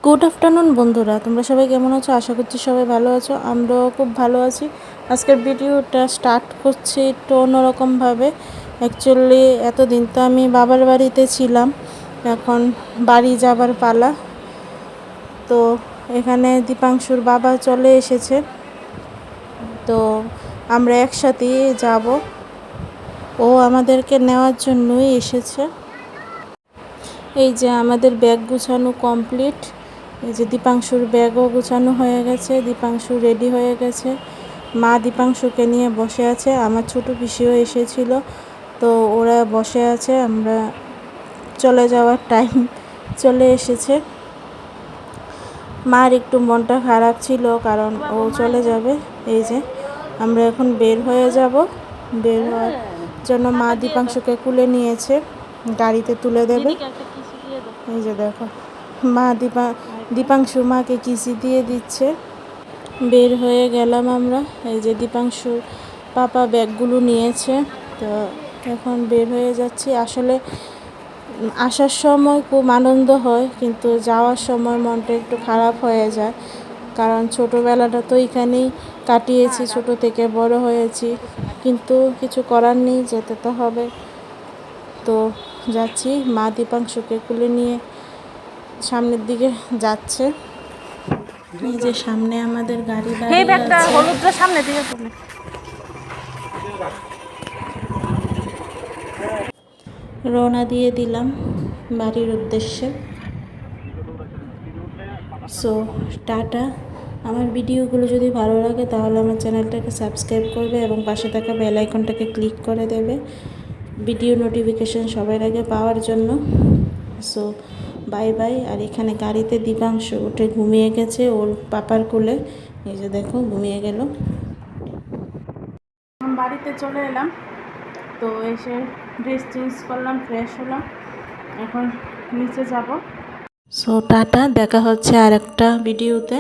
Good afternoon বন্ধুরা, তোমরা সবাই কেমন আছো? আশা করছি সবাই ভালো আছো। আমরাও খুব ভালো আছি। আজকের ভিডিওটা স্টার্ট করছি একটু অন্যরকমভাবে। অ্যাকচুয়ালি এতদিন তো আমি বাবার বাড়িতে ছিলাম, এখন বাড়ি যাবার পালা। তো এখানে দীপাংশুর বাবা চলে এসেছে, তো আমরা একসাথেই যাব। ও আমাদেরকে নেওয়ার জন্যই এসেছে। এই যে আমাদের ব্যাগ গুছানো কমপ্লিট। এই যে দীপাংশুর ব্যাগও গুছানো হয়ে গেছে, দীপাংশু রেডি হয়ে গেছে। মা দীপাংশুকে নিয়ে বসে আছে, আমার ছোটো পিসিও এসেছিল, তো ওরা বসে আছে। আমরা চলে যাওয়ার টাইম চলে এসেছে। মার একটু মনটা খারাপ ছিল, কারণ ও চলে যাবে। এই যে আমরা এখন বের হয়ে যাব। বের হওয়ার জন্য মা দীপাংশুকে কুলে নিয়েছে, গাড়িতে তুলে দেবে। এই যে দেখো, মা দীপাংশু মাকে কিসি দিয়ে দিচ্ছে। বের হয়ে গেলাম আমরা। এই যে দীপাংশুর পাপা ব্যাগগুলো নিয়েছে, তো এখন বের হয়ে যাচ্ছি। আসলে আসার সময় খুব আনন্দ হয়, কিন্তু যাওয়ার সময় মনটা একটু খারাপ হয়ে যায়, কারণ ছোটোবেলাটা তো এখানেই কাটিয়েছি, ছোটো থেকে বড় হয়েছি, কিন্তু কিছু করার নেই, যেতে তো হবে। তো যাচ্ছি, মা দীপাংশুকে কুলে নিয়ে সামনের দিকে যাচ্ছে। এই যে সামনে আমাদের গাড়ি দাঁড়িয়ে আছে। সামনে দিকে রওনা দিয়ে দিলাম বাড়ির উদ্দেশ্যে। So tata. আমার ভিডিওগুলো যদি ভালো লাগে তাহলে আমার চ্যানেলটাকে সাবস্ক্রাইব করবে এবং পাশে থাকা বেল আইকনটাকে ক্লিক করে দেবে ভিডিও নোটিফিকেশন সবার আগে পাওয়ার জন্য। So bye bye. আর এখানে গাড়িতে দীপাংশু উঠে ঘুমিয়ে গেছে ওর পাপার কোলে। এই যে দেখো, ঘুমিয়ে গেল। বাড়িতে চলে এলাম, তো এসে ড্রেস চেঞ্জ করলাম, ফ্রেশ হলাম, এখন নিচে যাব। সো টাটা, দেখা হচ্ছে আর একটা ভিডিওতে।